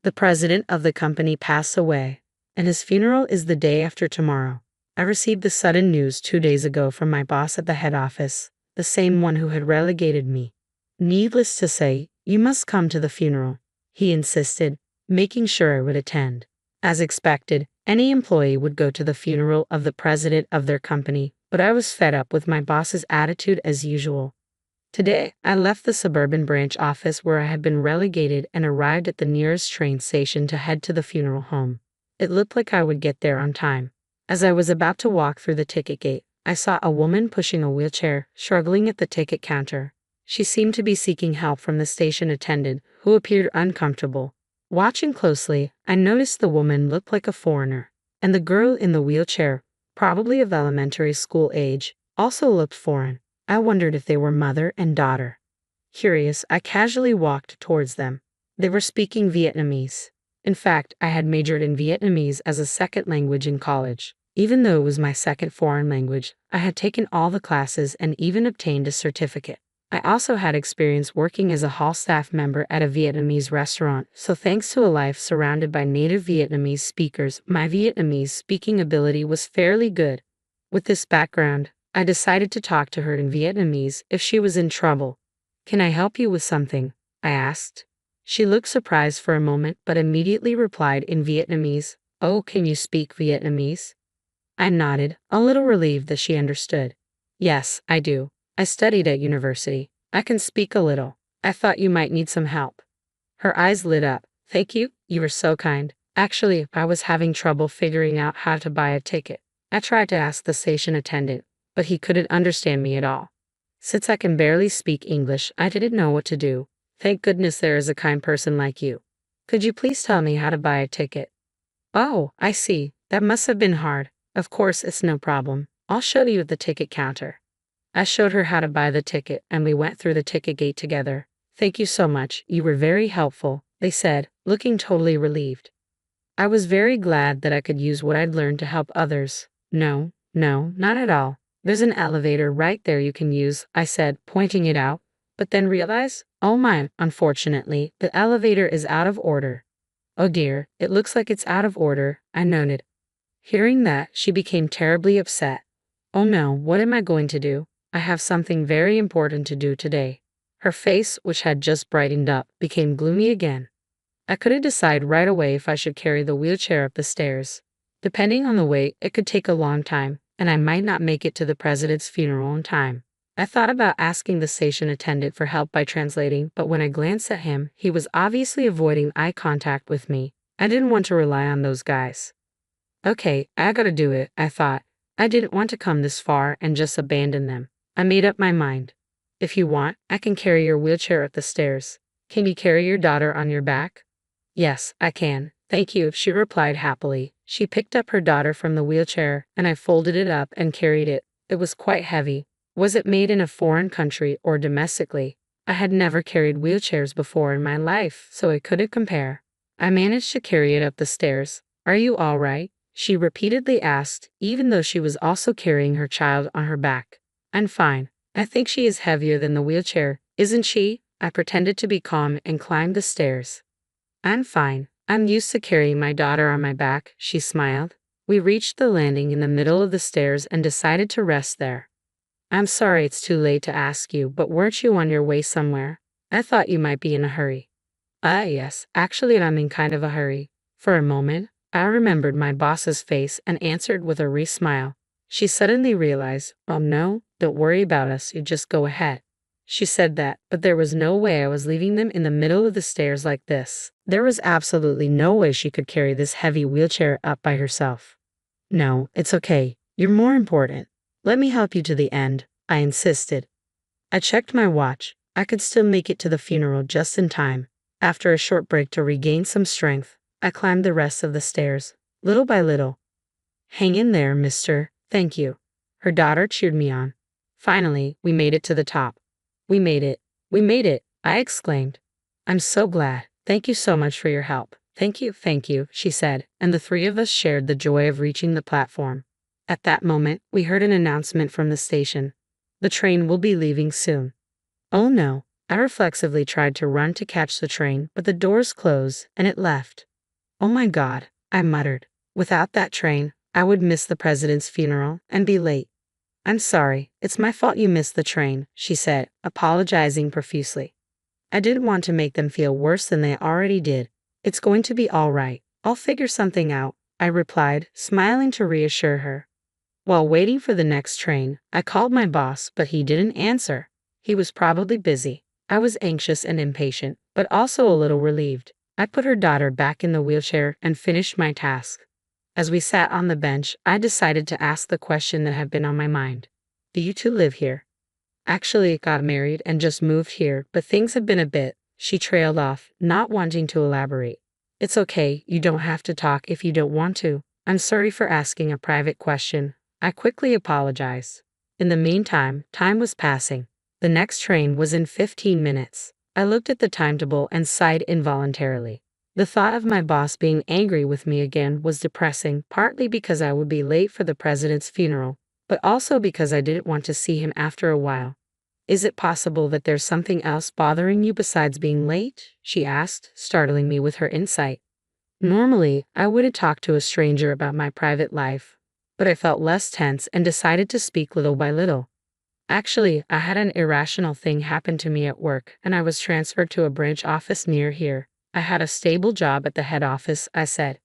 The president of the company passed away, and his funeral is the day after tomorrow. I received the sudden news 2 days ago from my boss at the head office, the same one who had relegated me. Needless to say, you must come to the funeral, he insisted, making sure I would attend. As expected, any employee would go to the funeral of the president of their company, but I was fed up with my boss's attitude as usual. Today, I left the suburban branch office where I had been relegated and arrived at the nearest train station to head to the funeral home. It looked like I would get there on time. As I was about to walk through the ticket gate, I saw a woman pushing a wheelchair, struggling at the ticket counter. She seemed to be seeking help from the station attendant, who appeared uncomfortable. Watching closely, I noticed the woman looked like a foreigner, and the girl in the wheelchair, probably of elementary school age, also looked foreign. I wondered if they were mother and daughter. Curious, I casually walked towards them. They were speaking Vietnamese. In fact, I had majored in Vietnamese as a second language in college. Even though it was my second foreign language, I had taken all the classes and even obtained a certificate. I also had experience working as a hall staff member at a Vietnamese restaurant, so thanks to a life surrounded by native Vietnamese speakers, my Vietnamese speaking ability was fairly good. With this background, I decided to talk to her in Vietnamese if she was in trouble. "Can I help you with something?" I asked. She looked surprised for a moment but immediately replied in Vietnamese, "Oh, can you speak Vietnamese?" I nodded, a little relieved that she understood. "Yes, I do. I studied at university. I can speak a little. I thought you might need some help." Her eyes lit up. "Thank you, you were so kind. Actually, I was having trouble figuring out how to buy a ticket. I tried to ask the station attendant, but he couldn't understand me at all. Since I can barely speak English, I didn't know what to do. Thank goodness there is a kind person like you. Could you please tell me how to buy a ticket?" "Oh, I see. That must have been hard. Of course, it's no problem. I'll show you at the ticket counter." I showed her how to buy the ticket, and we went through the ticket gate together. "Thank you so much. You were very helpful," they said, looking totally relieved. I was very glad that I could use what I'd learned to help others. No, not at all. "There's an elevator right there you can use," I said, pointing it out, but then realized, oh my, unfortunately, the elevator is out of order. "Oh dear, it looks like it's out of order," I noted. Hearing that, she became terribly upset. "Oh no, what am I going to do? I have something very important to do today." Her face, which had just brightened up, became gloomy again. I couldn't decide right away if I should carry the wheelchair up the stairs. Depending on the weight, it could take a long time, and I might not make it to the president's funeral in time. I thought about asking the station attendant for help by translating, but when I glanced at him, he was obviously avoiding eye contact with me. I didn't want to rely on those guys. Okay, I gotta do it, I thought. I didn't want to come this far and just abandon them. I made up my mind. "If you want, I can carry your wheelchair up the stairs. Can you carry your daughter on your back?" "Yes, I can. Thank you," she replied happily. She picked up her daughter from the wheelchair, and I folded it up and carried it. It was quite heavy. Was it made in a foreign country or domestically? I had never carried wheelchairs before in my life, so I couldn't compare. I managed to carry it up the stairs. "Are you all right?" she repeatedly asked, even though she was also carrying her child on her back. "I'm fine. I think she is heavier than the wheelchair, isn't she?" I pretended to be calm and climbed the stairs. "I'm fine. I'm used to carrying my daughter on my back," she smiled. We reached the landing in the middle of the stairs and decided to rest there. "I'm sorry it's too late to ask you, but weren't you on your way somewhere? I thought you might be in a hurry." Yes, actually I'm in kind of a hurry." For a moment, I remembered my boss's face and answered with a smile. She suddenly realized, "Oh no, don't worry about us, you just go ahead." She said that, but there was no way I was leaving them in the middle of the stairs like this. There was absolutely no way she could carry this heavy wheelchair up by herself. "No, it's okay. You're more important. Let me help you to the end," I insisted. I checked my watch. I could still make it to the funeral just in time. After a short break to regain some strength, I climbed the rest of the stairs, little by little. "Hang in there, mister. Thank you." Her daughter cheered me on. Finally, we made it to the top. "We made it. We made it," I exclaimed. "I'm so glad. Thank you so much for your help." Thank you," she said, and the three of us shared the joy of reaching the platform. At that moment, we heard an announcement from the station. "The train will be leaving soon." "Oh no, I reflexively tried to run to catch the train, but the doors closed and it left. Oh my God, I muttered. Without that train, I would miss the president's funeral and be late. I'm sorry, it's my fault you missed the train, she said, apologizing profusely. I didn't want to make them feel worse than they already did. It's going to be all right. I'll figure something out, I replied, smiling to reassure her. While waiting for the next train, I called my boss, but he didn't answer. He was probably busy. I was anxious and impatient, but also a little relieved. I put her daughter back in the wheelchair and finished my task. As we sat on the bench, I decided to ask the question that had been on my mind. Do you two live here? Actually, got married and just moved here, but things have been a bit. She trailed off, not wanting to elaborate. It's okay, you don't have to talk if you don't want to. I'm sorry for asking a private question. I quickly apologized. In the meantime, time was passing. The next train was in 15 minutes. I looked at the timetable and sighed involuntarily. The thought of my boss being angry with me again was depressing, partly because I would be late for the president's funeral, but also because I didn't want to see him after a while. Is it possible that there's something else bothering you besides being late? She asked, startling me with her insight. Normally, I wouldn't talk to a stranger about my private life, but I felt less tense and decided to speak little by little. Actually, I had an irrational thing happen to me at work, and I was transferred to a branch office near here. I had a stable job at the head office, I said.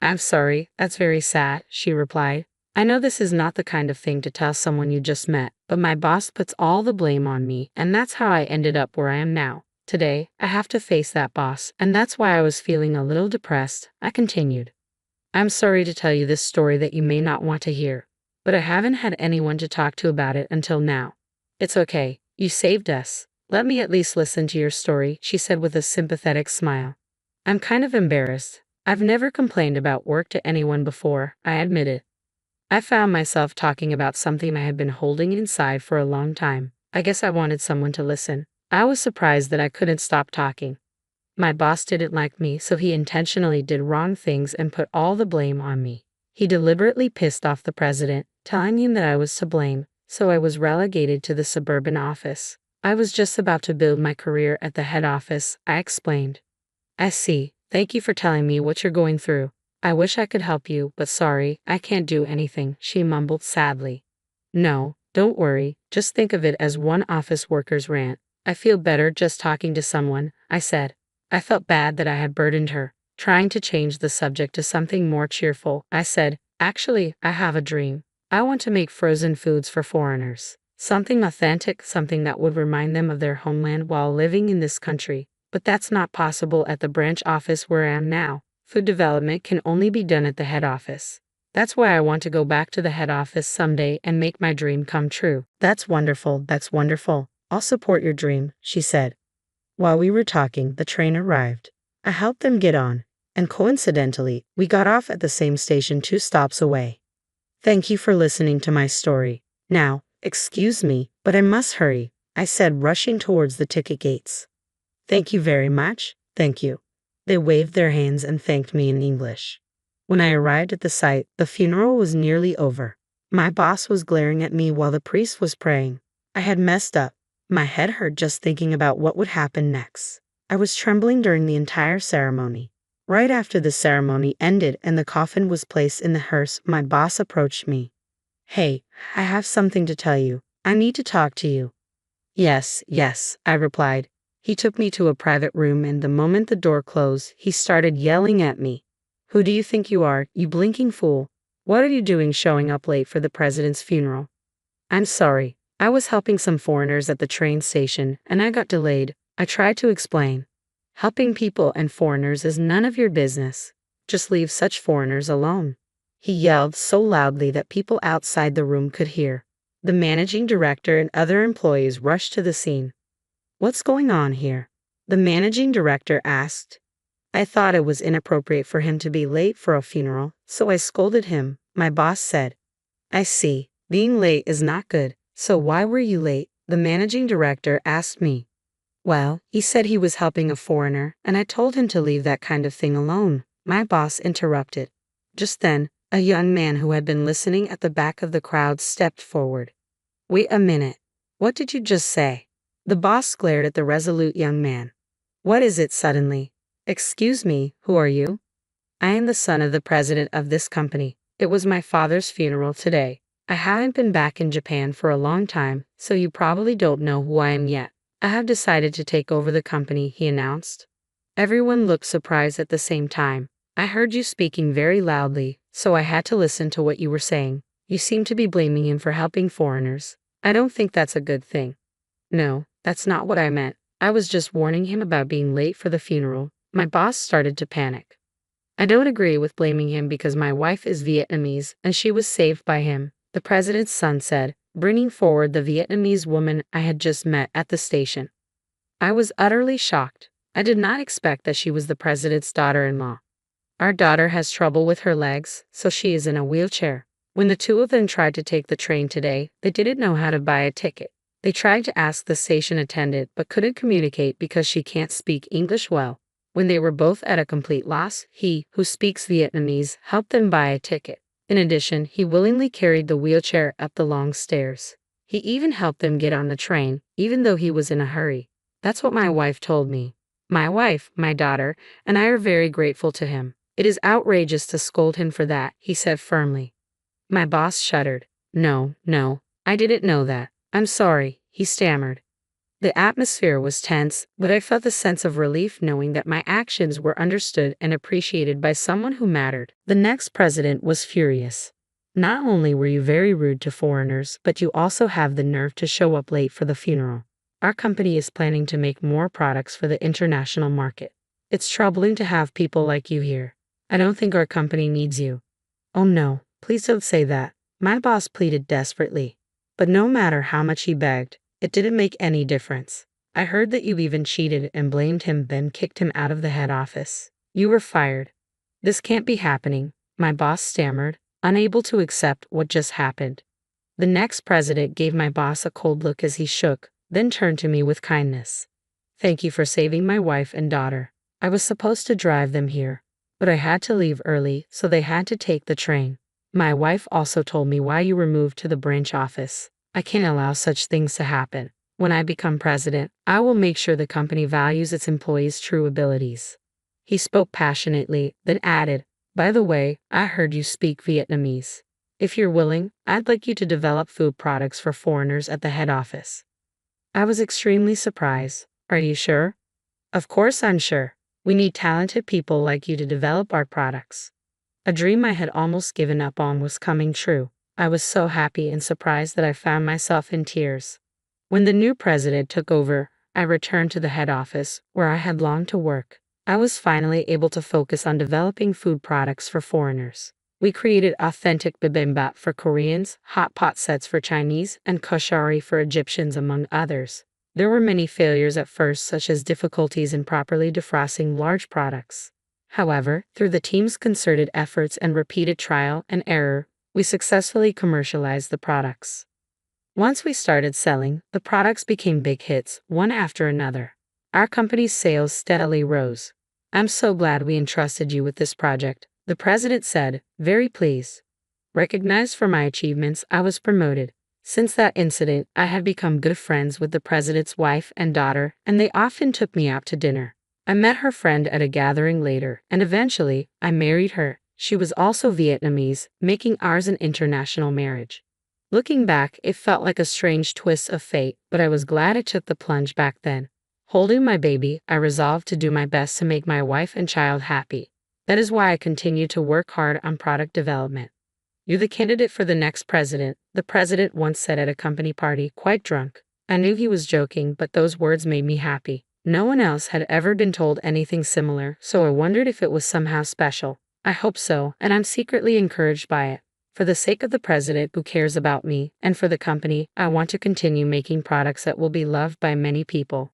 I'm sorry, that's very sad, she replied. I know this is not the kind of thing to tell someone you just met, but my boss puts all the blame on me, and that's how I ended up where I am now. Today, I have to face that boss, and that's why I was feeling a little depressed, I continued. I'm sorry to tell you this story that you may not want to hear, but I haven't had anyone to talk to about it until now. It's okay, you saved us. Let me at least listen to your story, she said with a sympathetic smile. I'm kind of embarrassed. I've never complained about work to anyone before, I admitted. I found myself talking about something I had been holding inside for a long time. I guess I wanted someone to listen. I was surprised that I couldn't stop talking. My boss didn't like me, so he intentionally did wrong things and put all the blame on me. He deliberately pissed off the president, telling him that I was to blame, so I was relegated to the suburban office. I was just about to build my career at the head office, I explained. I see. Thank you for telling me what you're going through. I wish I could help you, but sorry, I can't do anything, she mumbled sadly. No, don't worry, just think of it as one office worker's rant. I feel better just talking to someone, I said. I felt bad that I had burdened her. Trying to change the subject to something more cheerful, I said, actually, I have a dream. I want to make frozen foods for foreigners. Something authentic, something that would remind them of their homeland while living in this country. But that's not possible at the branch office where I am now. Food development can only be done at the head office. That's why I want to go back to the head office someday and make my dream come true. That's wonderful, that's wonderful. I'll support your dream, she said. While we were talking, the train arrived. I helped them get on, and coincidentally, we got off at the same station 2 stops away. Thank you for listening to my story. Now, excuse me, but I must hurry, I said, rushing towards the ticket gates. Thank you very much, thank you. They waved their hands and thanked me in English. When I arrived at the site, the funeral was nearly over. My boss was glaring at me while the priest was praying. I had messed up. My head hurt just thinking about what would happen next. I was trembling during the entire ceremony. Right after the ceremony ended and the coffin was placed in the hearse, my boss approached me. Hey, I have something to tell you. I need to talk to you. Yes, I replied. He took me to a private room, and the moment the door closed, he started yelling at me. Who do you think you are, you blinking fool? What are you doing showing up late for the president's funeral? I'm sorry. I was helping some foreigners at the train station, and I got delayed. I tried to explain. Helping people and foreigners is none of your business. Just leave such foreigners alone. He yelled so loudly that people outside the room could hear. The managing director and other employees rushed to the scene. What's going on here? The managing director asked. I thought it was inappropriate for him to be late for a funeral, so I scolded him, my boss said. I see. Being late is not good. So why were you late? The managing director asked me. Well, he said he was helping a foreigner, and I told him to leave that kind of thing alone. My boss interrupted. Just then, a young man who had been listening at the back of the crowd stepped forward. Wait a minute. What did you just say? The boss glared at the resolute young man. What is it suddenly? Excuse me, who are you? I am the son of the president of this company. It was my father's funeral today. I haven't been back in Japan for a long time, so you probably don't know who I am yet. I have decided to take over the company, he announced. Everyone looked surprised at the same time. I heard you speaking very loudly, so I had to listen to what you were saying. You seem to be blaming him for helping foreigners. I don't think that's a good thing. No, that's not what I meant. I was just warning him about being late for the funeral. My boss started to panic. I don't agree with blaming him because my wife is Vietnamese and she was saved by him, the president's son said, bringing forward the Vietnamese woman I had just met at the station. I was utterly shocked. I did not expect that she was the president's daughter-in-law. Our daughter has trouble with her legs, so she is in a wheelchair. When the two of them tried to take the train today, they didn't know how to buy a ticket. They tried to ask the station attendant but couldn't communicate because she can't speak English well. When they were both at a complete loss, he, who speaks Vietnamese, helped them buy a ticket. In addition, he willingly carried the wheelchair up the long stairs. He even helped them get on the train, even though he was in a hurry. That's what my wife told me. My wife, my daughter, and I are very grateful to him. It is outrageous to scold him for that, he said firmly. My boss shuddered. No, I didn't know that. I'm sorry, he stammered. The atmosphere was tense, but I felt a sense of relief knowing that my actions were understood and appreciated by someone who mattered. The next president was furious. Not only were you very rude to foreigners, but you also have the nerve to show up late for the funeral. Our company is planning to make more products for the international market. It's troubling to have people like you here. I don't think our company needs you. Oh no, please don't say that, my boss pleaded desperately. But no matter how much he begged, it didn't make any difference. I heard that you even cheated and blamed him, then kicked him out of the head office. You were fired. This can't be happening, my boss stammered, unable to accept what just happened. The next president gave my boss a cold look as he shook, then turned to me with kindness. Thank you for saving my wife and daughter. I was supposed to drive them here, but I had to leave early, so they had to take the train. My wife also told me why you were moved to the branch office. I can't allow such things to happen. When I become president, I will make sure the company values its employees' true abilities. He spoke passionately, then added, by the way, I heard you speak Vietnamese. If you're willing, I'd like you to develop food products for foreigners at the head office. I was extremely surprised. Are you sure? Of course I'm sure. We need talented people like you to develop our products. A dream I had almost given up on was coming true. I was so happy and surprised that I found myself in tears. When the new president took over, I returned to the head office, where I had longed to work. I was finally able to focus on developing food products for foreigners. We created authentic bibimbap for Koreans, hot pot sets for Chinese, and koshari for Egyptians, among others. There were many failures at first, such as difficulties in properly defrosting large products. However, through the team's concerted efforts and repeated trial and error, we successfully commercialized the products. Once we started selling, the products became big hits, one after another. Our company's sales steadily rose. I'm so glad we entrusted you with this project, the president said, very pleased. Recognized for my achievements, I was promoted. Since that incident, I had become good friends with the president's wife and daughter, and they often took me out to dinner. I met her friend at a gathering later, and eventually, I married her. She was also Vietnamese, making ours an international marriage. Looking back, it felt like a strange twist of fate, but I was glad I took the plunge back then. Holding my baby, I resolved to do my best to make my wife and child happy. That is why I continue to work hard on product development. You're the candidate for the next president, the president once said at a company party, quite drunk. I knew he was joking, but those words made me happy. No one else had ever been told anything similar, so I wondered if it was somehow special. I hope so, and I'm secretly encouraged by it. For the sake of the president who cares about me, and for the company, I want to continue making products that will be loved by many people.